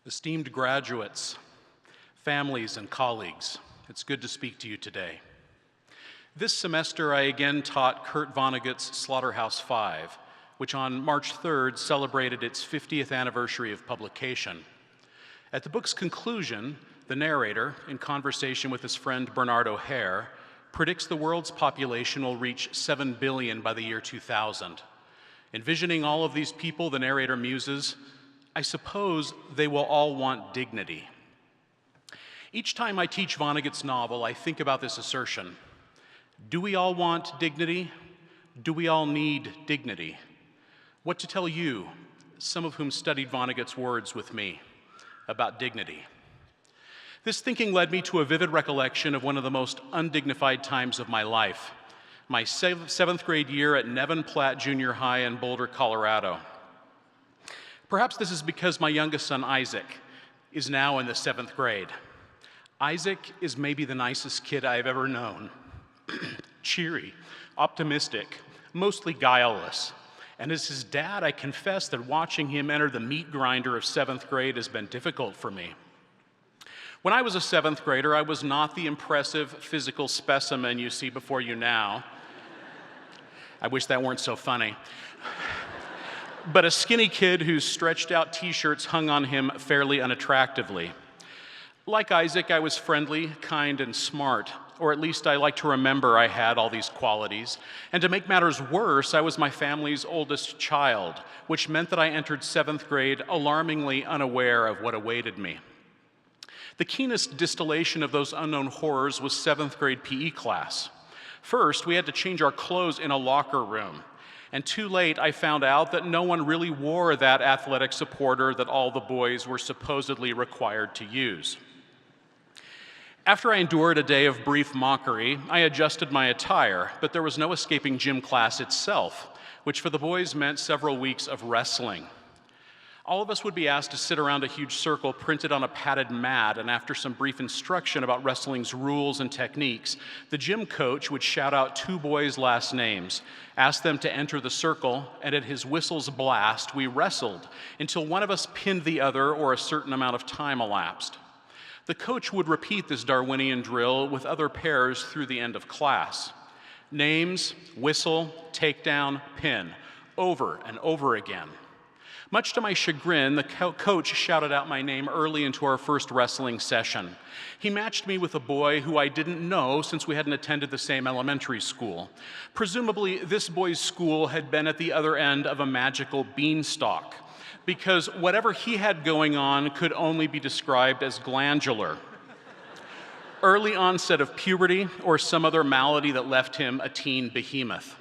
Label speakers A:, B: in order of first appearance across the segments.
A: Esteemed graduates, families, and colleagues, it's good to speak to you today. This semester, I again taught Kurt Vonnegut's Slaughterhouse-Five, which on March 3rd celebrated its 50th anniversary of publication. At the book's conclusion, the narrator, in conversation with his friend Bernard O'Hare, predicts the world's population will reach 7 billion by the year 2000. Envisioning all of these people, the narrator muses, I suppose they will all want dignity. Each time I teach Vonnegut's novel, I think about this assertion. Do we all want dignity? Do we all need dignity? What to tell you, some of whom studied Vonnegut's words with me, about dignity? This thinking led me to a vivid recollection of one of the most undignified times of my life, my seventh grade year at Nevin Platt Junior High in Boulder, Colorado. Perhaps this is because my youngest son, Isaac, is now in the 7th grade. Isaac is maybe the nicest kid I've ever known. Cheery, optimistic, mostly guileless. And as his dad, I confess that watching him enter the meat grinder of 7th grade has been difficult for me. When I was a 7th grader, I was not the impressive physical specimen you see before you now. I wish that weren't so funny. But a skinny kid whose stretched out t-shirts hung on him fairly unattractively. Like Isaac, I was friendly, kind, and smart, or at least I like to remember I had all these qualities. And to make matters worse, I was my family's oldest child, which meant that I entered 7th grade alarmingly unaware of what awaited me. The keenest distillation of those unknown horrors was 7th grade PE class. First, we had to change our clothes in a locker room. And too late, I found out that no one really wore that athletic supporter that all the boys were supposedly required to use. After I endured a day of brief mockery, I adjusted my attire, but there was no escaping gym class itself, which for the boys meant several weeks of wrestling. All of us would be asked to sit around a huge circle printed on a padded mat, and after some brief instruction about wrestling's rules and techniques, the gym coach would shout out 2 boys' last names, ask them to enter the circle, and at his whistle's blast, we wrestled until one of us pinned the other or a certain amount of time elapsed. The coach would repeat this Darwinian drill with other pairs through the end of class. Names, whistle, takedown, pin, over and over again. Much to my chagrin, the coach shouted out my name early into our first wrestling session. He matched me with a boy who I didn't know since we hadn't attended the same elementary school. Presumably, this boy's school had been at the other end of a magical beanstalk, because whatever he had going on could only be described as glandular. Early onset of puberty or some other malady that left him a teen behemoth.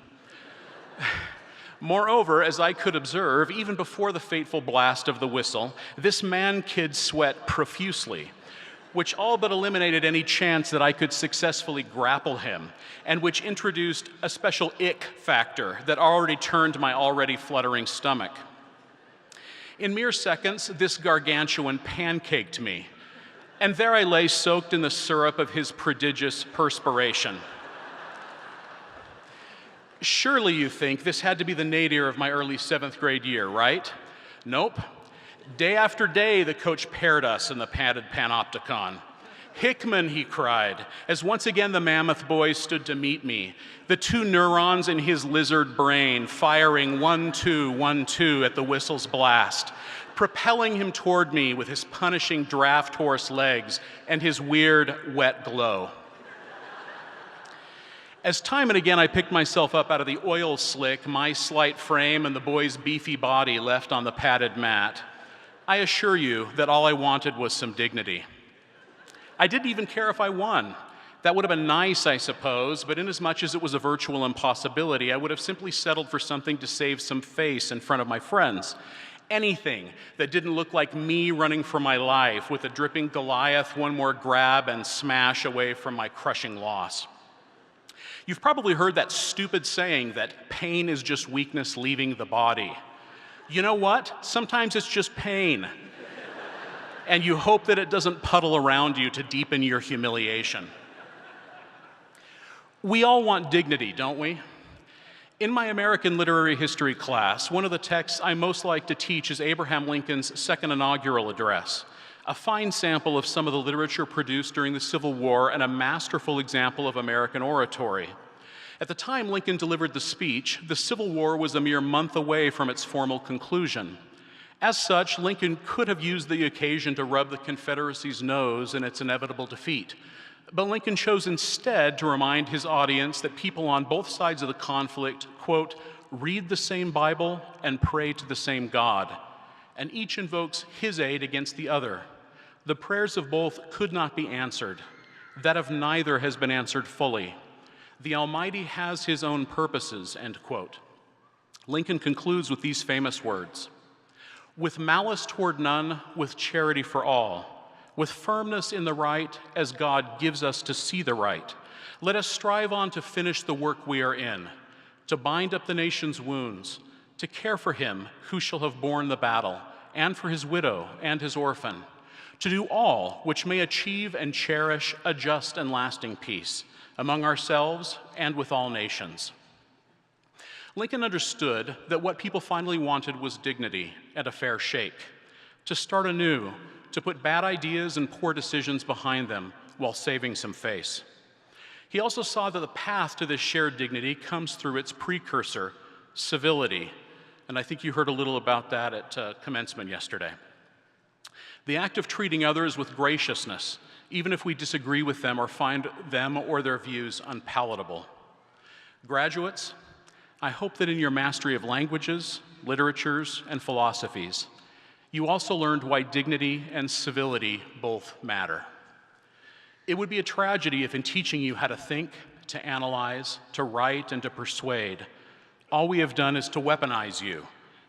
A: Moreover, as I could observe, even before the fateful blast of the whistle, this man-kid sweat profusely, which all but eliminated any chance that I could successfully grapple him, and which introduced a special ick factor that already turned my already fluttering stomach. In mere seconds, this gargantuan pancaked me, and there I lay soaked in the syrup of his prodigious perspiration. Surely you think this had to be the nadir of my early 7th grade year, right? Nope. Day after day, the coach paired us in the padded panopticon. Hickman, he cried, as once again the mammoth boy stood to meet me, the 2 neurons in his lizard brain firing 1-2, 1-2 at the whistle's blast, propelling him toward me with his punishing draft horse legs and his weird, wet glow. As time and again I picked myself up out of the oil slick my slight frame and the boy's beefy body left on the padded mat, I assure you that all I wanted was some dignity. I didn't even care if I won. That would have been nice, I suppose, but inasmuch as it was a virtual impossibility, I would have simply settled for something to save some face in front of my friends. Anything that didn't look like me running for my life with a dripping Goliath, one more grab and smash away from my crushing loss. You've probably heard that stupid saying that pain is just weakness leaving the body. You know what? Sometimes it's just pain. And you hope that it doesn't puddle around you to deepen your humiliation. We all want dignity, don't we? In my American literary history class, one of the texts I most like to teach is Abraham Lincoln's second inaugural address, a fine sample of some of the literature produced during the Civil War and a masterful example of American oratory. At the time Lincoln delivered the speech, the Civil War was a mere month away from its formal conclusion. As such, Lincoln could have used the occasion to rub the Confederacy's nose in its inevitable defeat. But Lincoln chose instead to remind his audience that people on both sides of the conflict, quote, read the same Bible and pray to the same God, and each invokes his aid against the other. The prayers of both could not be answered. That of neither has been answered fully. The Almighty has his own purposes, end quote. Lincoln concludes with these famous words, with malice toward none, with charity for all, with firmness in the right as God gives us to see the right, let us strive on to finish the work we are in, to bind up the nation's wounds, to care for him who shall have borne the battle, and for his widow and his orphan, to do all which may achieve and cherish a just and lasting peace among ourselves and with all nations. Lincoln understood that what people finally wanted was dignity and a fair shake, to start anew, to put bad ideas and poor decisions behind them while saving some face. He also saw that the path to this shared dignity comes through its precursor, civility, and I think you heard a little about that at commencement yesterday. The act of treating others with graciousness, even if we disagree with them or find them or their views unpalatable. Graduates, I hope that in your mastery of languages, literatures, and philosophies, you also learned why dignity and civility both matter. It would be a tragedy if in teaching you how to think, to analyze, to write, and to persuade, all we have done is to weaponize you,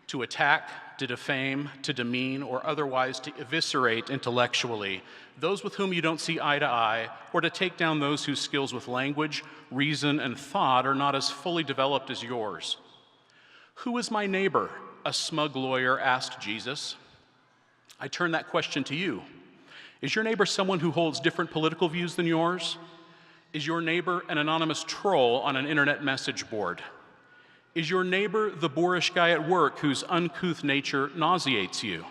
A: to attack, to defame, to demean, or otherwise to eviscerate intellectually those with whom you don't see eye to eye, or to take down those whose skills with language, reason, and thought are not as fully developed as yours. Who is my neighbor? A smug lawyer asked Jesus. I turn that question to you. Is your neighbor someone who holds different political views than yours? Is your neighbor an anonymous troll on an internet message board? Is your neighbor the boorish guy at work whose uncouth nature nauseates you?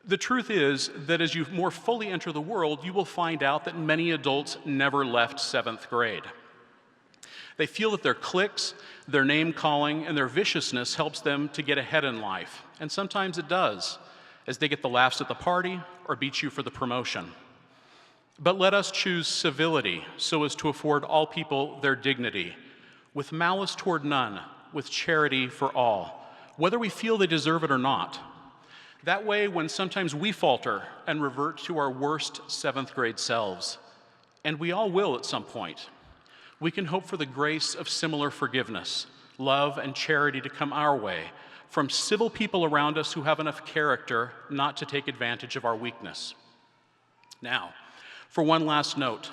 A: The truth is that as you more fully enter the world, you will find out that many adults never left 7th grade. They feel that their cliques, their name-calling, and their viciousness helps them to get ahead in life, and sometimes it does, as they get the laughs at the party or beat you for the promotion. But let us choose civility so as to afford all people their dignity, with malice toward none, with charity for all, whether we feel they deserve it or not. That way, when sometimes we falter and revert to our worst 7th grade selves, and we all will at some point, we can hope for the grace of similar forgiveness, love, and charity to come our way from civil people around us who have enough character not to take advantage of our weakness. Now, for one last note,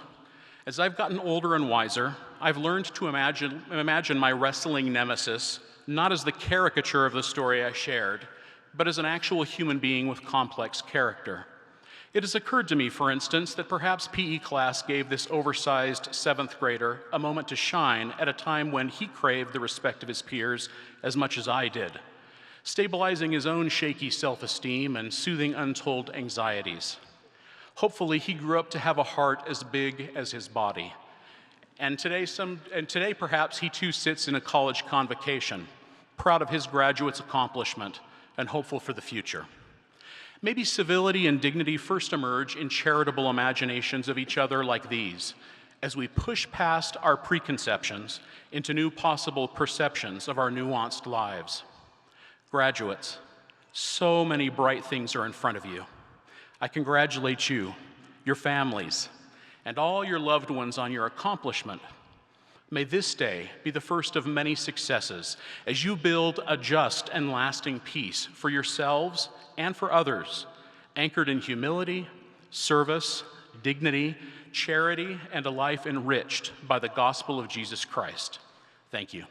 A: as I've gotten older and wiser, I've learned to imagine my wrestling nemesis not as the caricature of the story I shared, but as an actual human being with complex character. It has occurred to me, for instance, that perhaps PE class gave this oversized 7th grader a moment to shine at a time when he craved the respect of his peers as much as I did, stabilizing his own shaky self-esteem and soothing untold anxieties. Hopefully, he grew up to have a heart as big as his body. And today, perhaps, he too sits in a college convocation, proud of his graduate's accomplishment and hopeful for the future. Maybe civility and dignity first emerge in charitable imaginations of each other like these, as we push past our preconceptions into new possible perceptions of our nuanced lives. Graduates, so many bright things are in front of you. I congratulate you, your families, and all your loved ones on your accomplishment. May this day be the first of many successes as you build a just and lasting peace for yourselves and for others, anchored in humility, service, dignity, charity, and a life enriched by the gospel of Jesus Christ. Thank you.